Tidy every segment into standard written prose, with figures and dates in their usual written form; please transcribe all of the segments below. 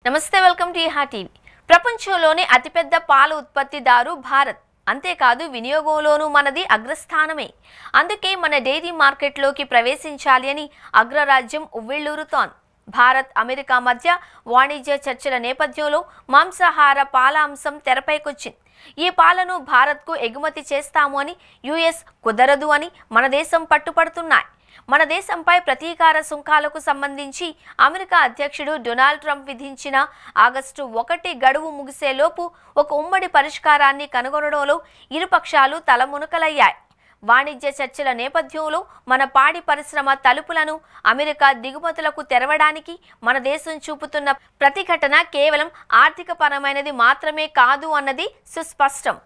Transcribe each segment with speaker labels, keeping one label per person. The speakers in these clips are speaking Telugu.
Speaker 1: నమస్తే వెల్కమ్ టు ఈహా టీవీ. ప్రపంచంలోనే అతిపెద్ద పాల ఉత్పత్తిదారు భారత్. అంతేకాదు వినియోగంలోనూ మనది అగ్రస్థానమే. అందుకే మన డైరీ మార్కెట్లోకి ప్రవేశించాలి అని అగ్రరాజ్యం ఉవ్విళ్లూరుతోంది. భారత్ అమెరికా మధ్య వాణిజ్య చర్చల నేపథ్యంలో మాంసాహార పాల అంశం తెరపైకొచ్చింది. ఈ పాలను భారత్కు ఎగుమతి చేస్తాము అని యుఎస్ కుదరదు అని మన దేశం పట్టుపడుతున్నాయి. మన దేశంపై ప్రతీకార సుంకాలకు సంబంధించి అమెరికా అధ్యక్షుడు డొనాల్డ్ ట్రంప్ విధించిన ఆగస్టు 1 గడువు ముగిసేలోపు ఒక ఉమ్మడి పరిష్కారాన్ని కనుగొనడంలో ఇరుపక్షాలు తలమునకలయ్యాయి. వాణిజ్య చర్చల నేపథ్యంలో మన పాడి పరిశ్రమ తలుపులను అమెరికా దిగుమతులకు తెరవడానికి మన దేశం చూపుతున్న ప్రతిఘటన కేవలం ఆర్థికపరమైనది మాత్రమే కాదు అన్నది సుస్పష్టం.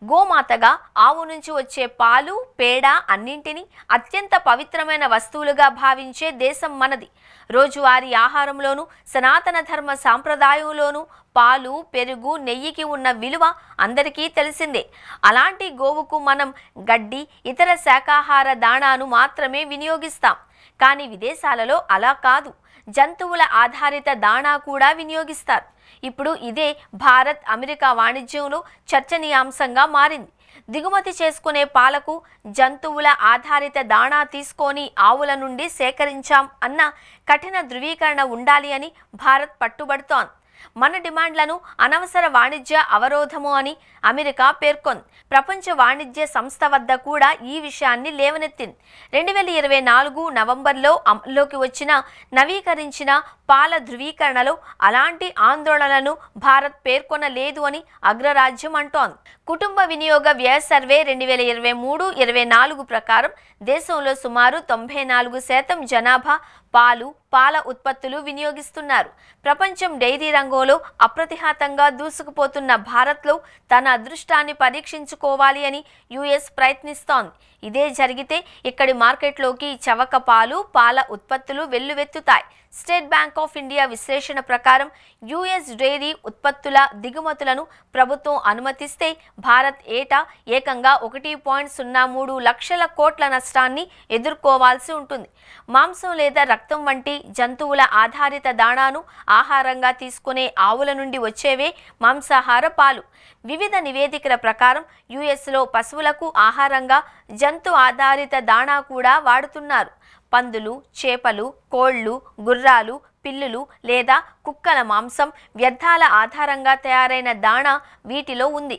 Speaker 1: గోమాతగా ఆవు నుంచి వచ్చే పాలు, పేడ అన్నింటినీ అత్యంత పవిత్రమైన వస్తువులుగా భావించే దేశం మనది. రోజువారీ ఆహారంలోనూ సనాతన ధర్మ సాంప్రదాయంలోనూ పాలు, పెరుగు, నెయ్యికి ఉన్న విలువ అందరికీ తెలిసిందే. అలాంటి గోవుకు మనం గడ్డి, ఇతర శాకాహార దాణాను మాత్రమే వినియోగిస్తాం. కానీ విదేశాలలో అలా కాదు, జంతువుల ఆధారిత దాణా కూడా వినియోగిస్తారు. ఇప్పుడు ఇదే భారత్ అమెరికా వాణిజ్యంలో చర్చనీయాంశంగా మారింది. దిగుమతి చేసుకునే పాలకు జంతువుల ఆధారిత దాణా తీసుకొని ఆవుల నుండి సేకరించాం అన్న కఠిన ధృవీకరణ ఉండాలి అని భారత్ పట్టుబడుతోంది. మన డిమాండ్లను అనవసర వాణిజ్య అవరోధము అని అమెరికా పేర్కొంది. ప్రపంచ వాణిజ్య సంస్థ వద్ద కూడా ఈ విషయాన్ని లేవనెత్తింది. 2024 నవంబర్లో అమల్లోకి వచ్చిన నవీకరించిన పాల ధృవీకరణలో అలాంటి ఆందోళనలను భారత్ పేర్కొనలేదు అని అగ్రరాజ్యం అంటోంది. కుటుంబ వినియోగ వ్యయ సర్వే 2023-24 ప్రకారం దేశంలో సుమారు 94% జనాభా పాలు, పాల ఉత్పత్తులు వినియోగిస్తున్నారు. ప్రపంచం డైరీ రంగంలో అప్రతిహతంగా దూసుకుపోతున్న భారత్లో తన అదృష్టాన్ని పరీక్షించుకోవాలి అని యుఎస్ ప్రయత్నిస్తోంది. ఇదే జరిగితే ఇక్కడి మార్కెట్లోకి చవక పాలు, పాల ఉత్పత్తులు వెల్లువెత్తుతాయి. స్టేట్ బ్యాంక్ ఆఫ్ ఇండియా విశ్లేషణ ప్రకారం యుఎస్ డైరీ ఉత్పత్తుల దిగుమతులను ప్రభుత్వం అనుమతిస్తే భారత్ ఏటా ఏకంగా 1.03 లక్షల కోట్ల నష్టాన్ని ఎదుర్కోవాల్సి ఉంటుంది. మాంసం లేదా రక్తం వంటి జంతువుల ఆధారిత దాణాను ఆహారంగా తీసుకునే ఆవుల నుండి వచ్చేవే మాంసాహార పాలు. వివిధ నివేదికల ప్రకారం యుఎస్లో పశువులకు ఆహారంగా జంతు ఆధారిత దాణా కూడా వాడుతున్నారు. పందులు, చేపలు, కోళ్లు, గుర్రాలు, పిల్లులు లేదా కుక్కల మాంసం వ్యర్థాల ఆధారంగా తయారైన దాణా వీటిలో ఉంది.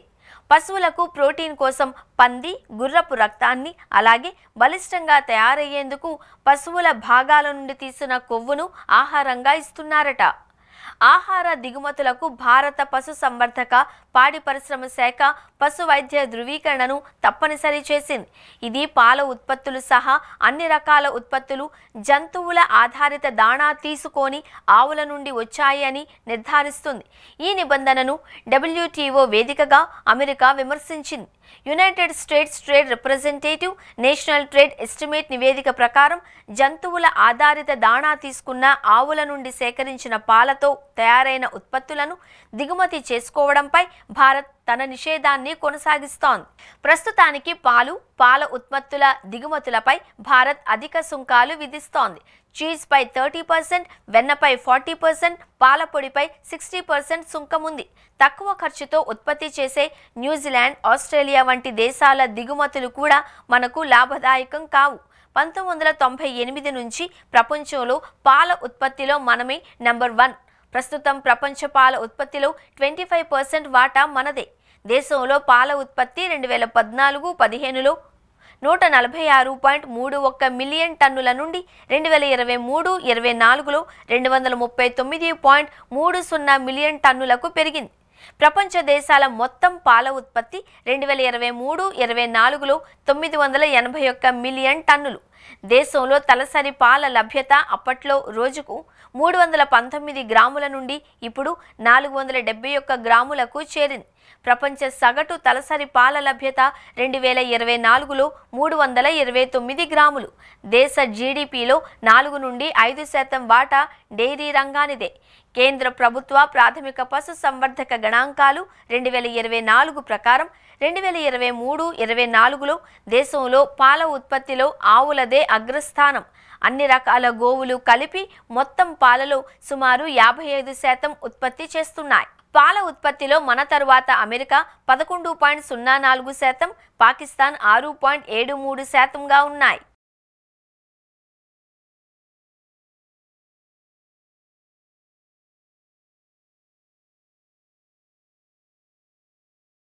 Speaker 1: పశువులకు ప్రోటీన్ కోసం పంది, గుర్రపు రక్తాన్ని, అలాగే బలిష్టంగా తయారయ్యేందుకు పశువుల భాగాల నుండి తీసిన కొవ్వును ఆహారంగా ఇస్తున్నారట. ఆహార దిగుమతులకు భారత పశు సంవర్ధక పాడి పరిశ్రమ శాఖ పశు వైద్య ధృవీకరణను తప్పనిసరి చేసింది. ఇది పాల ఉత్పత్తులు సహా అన్ని రకాల ఉత్పత్తులు జంతువుల ఆధారిత దాణా తీసుకొని ఆవుల నుండి వచ్చాయి అని నిర్ధారిస్తుంది. ఈ నిబంధనను WTO వేదికగా అమెరికా విమర్శించింది. United States Trade Representative National Trade Estimate నివేదిక ప్రకారం జంతువుల ఆధారిత దాణా తీసుకున్న ఆవుల నుండి సేకరించిన పాలతో తయారైన ఉత్పత్తులను దిగుమతి చేసుకోవడంపై భారత్ తన నిషేధాన్ని కొనసాగిస్తోంది. ప్రస్తుతానికి పాలు, పాల ఉత్పత్తుల దిగుమతులపై భారత్ అధిక సుంకాలు విధిస్తోంది. చీజ్పై 30%, వెన్నపై 40%, పాల పొడిపై 60% సుంకం ఉంది. తక్కువ ఖర్చుతో ఉత్పత్తి చేసే న్యూజిలాండ్, ఆస్ట్రేలియా వంటి దేశాల దిగుమతులు కూడా మనకు లాభదాయకం కావు. 1998 నుంచి ప్రపంచంలో పాల ఉత్పత్తిలో మనమే నెంబర్ 1. ప్రస్తుతం ప్రపంచ పాల ఉత్పత్తిలో 25% వాటా మనదే. దేశంలో పాల ఉత్పత్తి 2014-15లో 146.31 మిలియన్ టన్నుల నుండి 2023-24లో 239.30 మిలియన్ టన్నులకు పెరిగింది. ప్రపంచ దేశాల మొత్తం పాల ఉత్పత్తి 2023-24లో 981 మిలియన్ టన్నులు. దేశంలో తలసరి పాల లభ్యత అప్పట్లో రోజుకు 319 గ్రాముల నుండి ఇప్పుడు 471 గ్రాములకు చేరింది. ప్రపంచ సగటు తలసరి పాల లభ్యత 2024లో 329 గ్రాములు. దేశ జీడిపిలో 4 నుండి 5% వాటా డైరీ రంగానిదే. కేంద్ర ప్రభుత్వ ప్రాథమిక పశు సంవర్ధక గణాంకాలు 2024 ప్రకారం 2023-24లో దేశంలో పాల ఉత్పత్తిలో ఆవులదే అగ్రస్థానం. అన్ని రకాల గోవులు కలిపి మొత్తం పాలలో సుమారు 55% ఉత్పత్తి చేస్తున్నాయి. పాల ఉత్పత్తిలో మన తరువాత అమెరికా 11.04%, పాకిస్తాన్ 6.73%గా ఉన్నాయి.